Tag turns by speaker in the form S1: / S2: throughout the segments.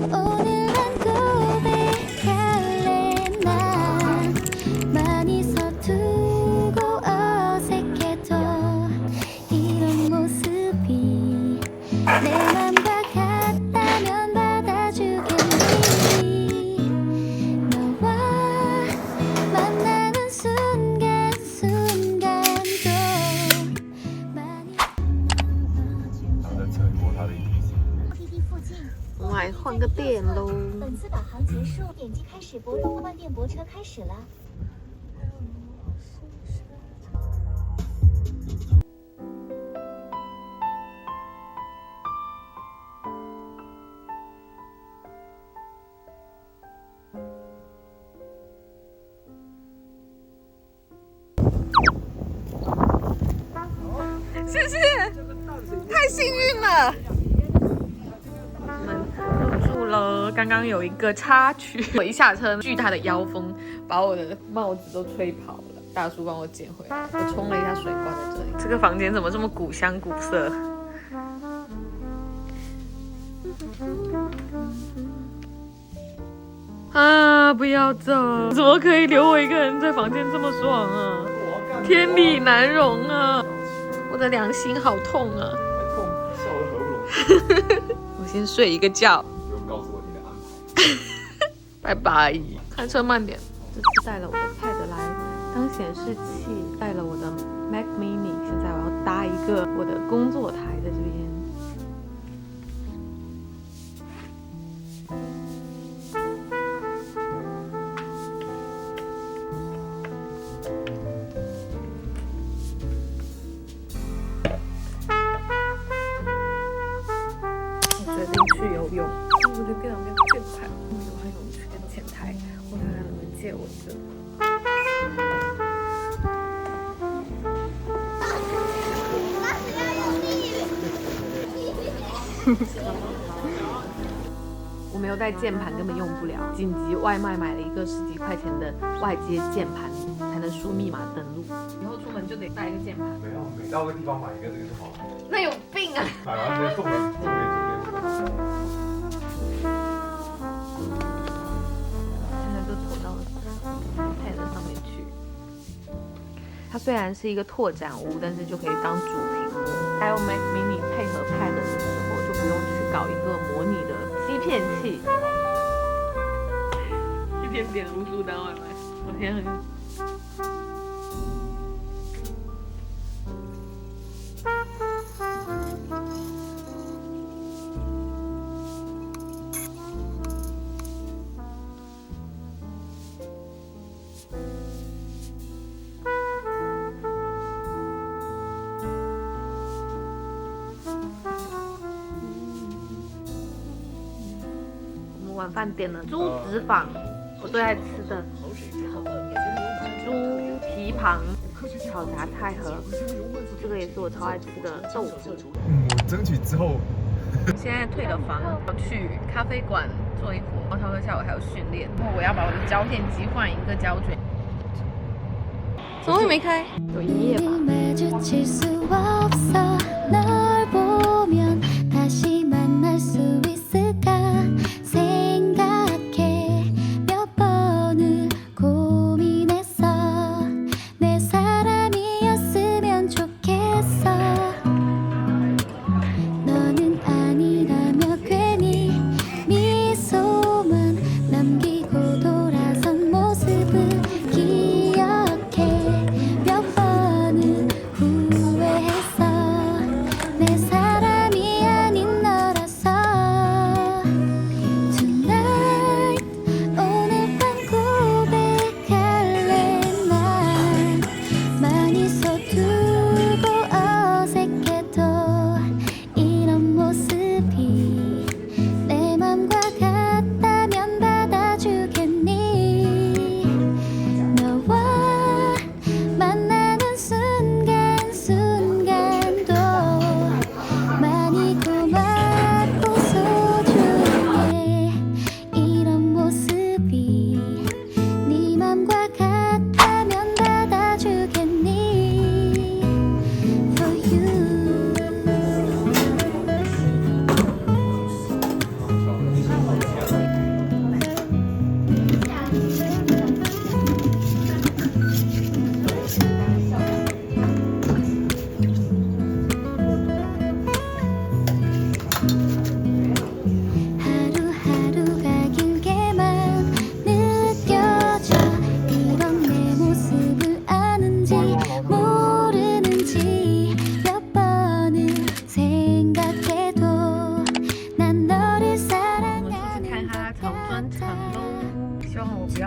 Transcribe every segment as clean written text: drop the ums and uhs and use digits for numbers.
S1: 오늘만 고백할래 난 많이 서투고 어색해도 이런 모습이 내 맘과 같다면 받아주겠니 너와 만나는 순간순간도 많이
S2: 躺在车过他的一天。
S3: 目的地附近。
S4: 我们来换个店喽。
S3: 本次导航结束，点击开始拨动，换电泊车开始了。
S4: 谢谢，太幸运了。我们入住了，刚刚有一个插曲，我一下车，巨大的妖风把我的帽子都吹跑了。大叔帮我捡回来，我冲了一下水挂在这里。这个房间怎么这么古香古色？啊！不要走！怎么可以留我一个人在房间这么爽啊？天理难容啊！我的良心好痛啊！
S2: 痛，笑得合不拢。
S4: 我先睡一个觉，
S2: 不用告诉我你的安排。
S4: 拜拜。开车慢点。这次带了我的 Pad 来当显示器，带了我的 Mac Mini， 现在我要搭一个我的工作台在这边。决定去游泳，我的电脑没有键盘，我还有去跟前台，我看看能不能借我一个。我没有带键盘，根本用不了。紧急外卖买了一个10几块钱的外接键盘，才能输密码登录。以后出门就得带一个键盘。
S2: 没有，每到个地方买一个这个就好了。
S4: 那有病啊！
S2: 买完直接送给主编。
S4: 现在就投到 iPad 上面去。它虽然是一个拓展物，但是就可以当主屏幕。还有 Mac Mini 配合 Pad 的时候，就不用去搞一个模拟的欺骗器。一天点无数单外卖，我天啊！晚饭点了猪脂坊，我最爱吃的猪蹄膀炒杂菜盒，这个也是我超爱吃的豆腐。
S2: 我争取之后。
S4: 现在退了房，要去咖啡馆坐一会儿。然后下午还有训练，然后我要把我的胶片机换一个胶卷。怎么会没开？有营业吧？
S1: 마주칠 수 없어 널 보면 다시 만날 수 있을까 생각해 몇 번을 고민했어 내 사람이었으면 좋겠어 너는 아니라며 괜히 미소만 남기고 돌아선 모습을 기억해 몇 번을 후회했어 내 사랑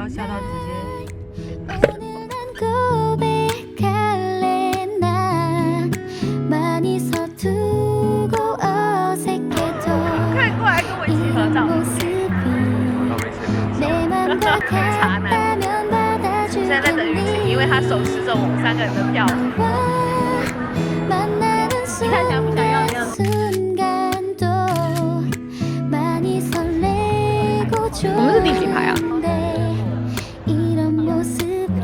S4: 要笑到直接。
S1: 오늘 난 고백할래 난 많이 서투고 어색해도
S4: 快过来跟我一起合
S1: 이런
S4: 照。
S1: 모습이
S2: 他没钱留
S1: 내 맘 같았다면
S4: 现在在等雨晴，因为他手持着我们3个人的票。
S1: 만나는 순간도 많이 설레고 좋은데 이런 모습이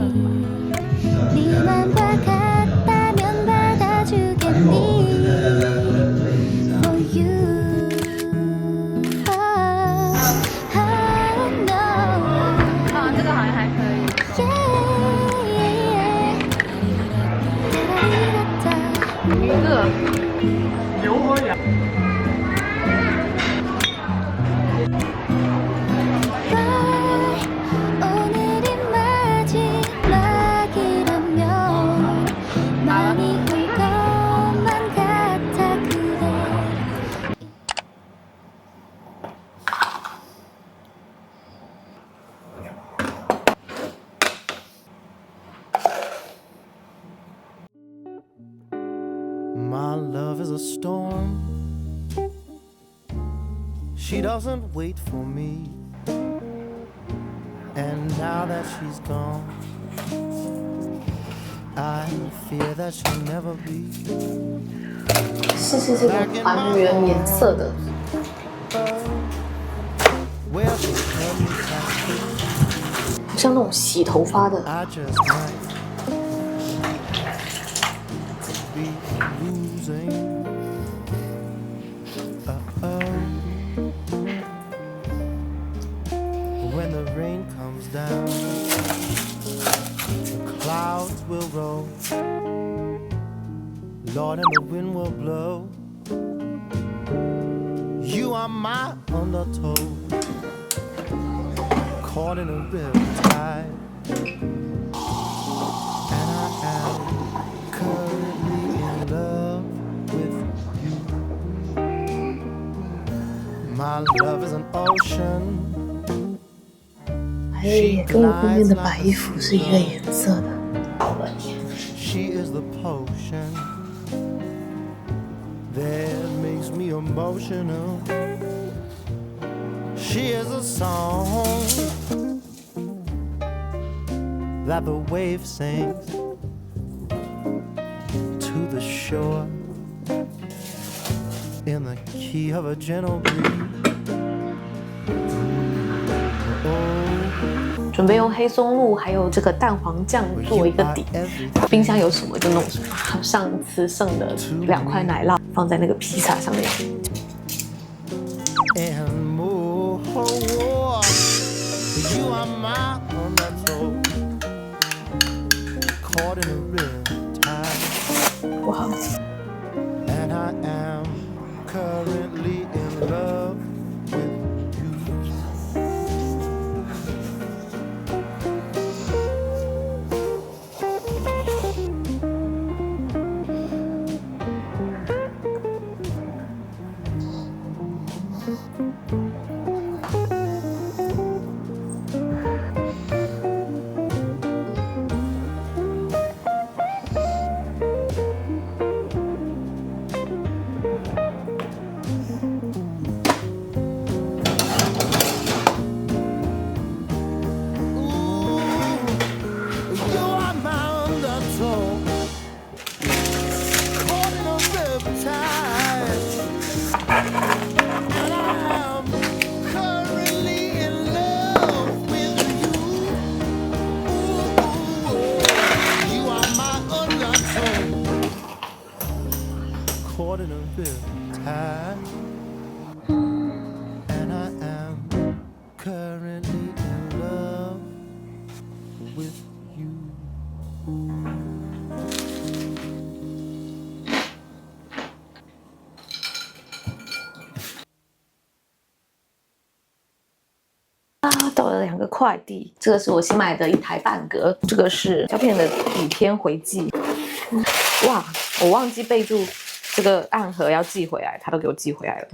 S1: 네 맘과 같다면 받아주겠니 For you oh, no
S4: 啊，这个好像还可以。 一个刘和阳。
S1: 오늘이 마지막이라면 많이 울 것만 같아 그래
S5: My love is a storm. She doesn't wait for me. And now that she's gone, I fear that she'll never be.
S6: 试试这个还原颜色的，
S5: Where she tell me that
S6: 好像那种洗头发的。
S5: I just might be losing. When the rain comes down, the clouds will roll, Lord, and the wind will blow. You are my undertow, caught in a riptide, and I am currently in love with you. My love is an ocean.
S6: 还也跟我后面的白衣服是一个颜色的。
S5: She is the potion that makes me emotional. She is a song that the wave sings to the shore in the key of a gentle breeze.
S6: 准备用黑松露还有这个蛋黄酱做一个底，冰箱有什么就弄什么。上次剩的2块奶酪放在那个披萨上面。
S5: And more, you are my undertow, caught in a riptide.
S6: 哇，
S5: And I am currently in love with you. You are my undertow, caught in a riptide, and I am currently in love with you. You are my undertow, caught in a riptide, and I am currently in love with you.
S6: 到了2个快递，这个是我新买的1台半格，这个是胶片的底片回寄。哇，我忘记备注这个暗盒要寄回来，他都给我寄回来了。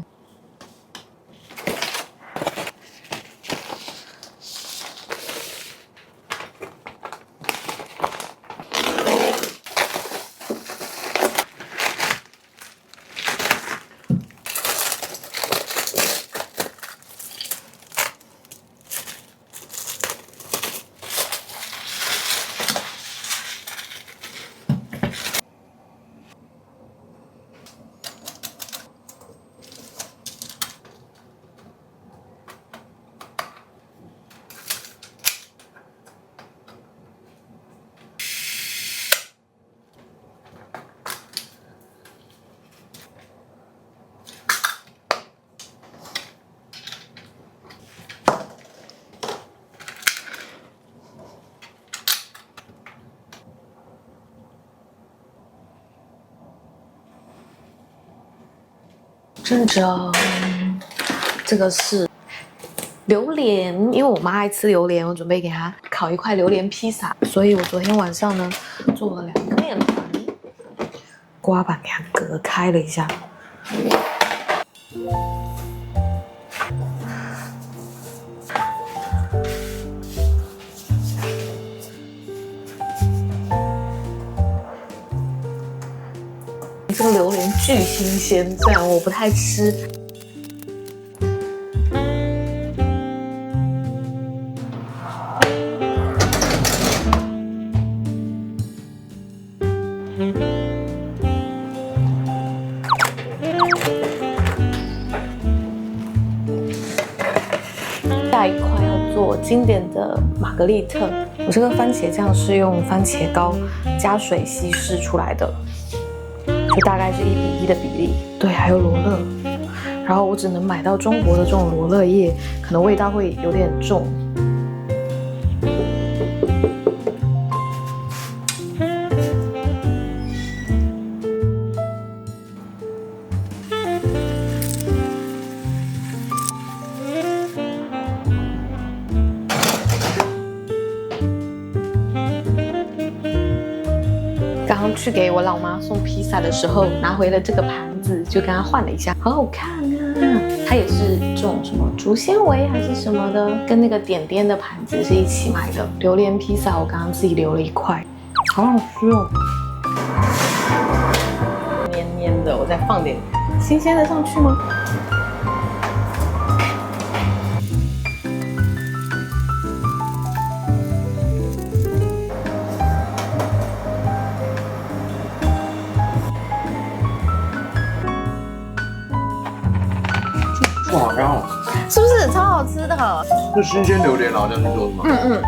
S6: 蒸蒸，这个是榴莲，因为我妈爱吃榴莲，我准备给她烤一块榴莲披萨。所以我昨天晚上呢，做了2个面团，刮板给它隔开了一下。这个榴莲巨新鲜，虽然我不太吃。下一块要做经典的玛格丽特，我这个番茄酱是用番茄膏加水稀释出来的。就大概是1:1的比例，对，还有罗勒，然后我只能买到中国的这种罗勒叶，可能味道会有点重。刚刚去给我老妈送披萨的时候，拿回了这个盘子，就跟她换了一下，好好看啊！它也是这种什么竹纤维还是什么的，跟那个点点的盘子是一起买的。榴莲披萨我刚刚自己留了一块，好好吃哦，黏黏的。我再放点新鲜的上去吗？
S2: 哇，刚好
S6: 是不是超好吃的？
S2: 是新鲜榴莲，然后这样去做是吗？
S6: 嗯。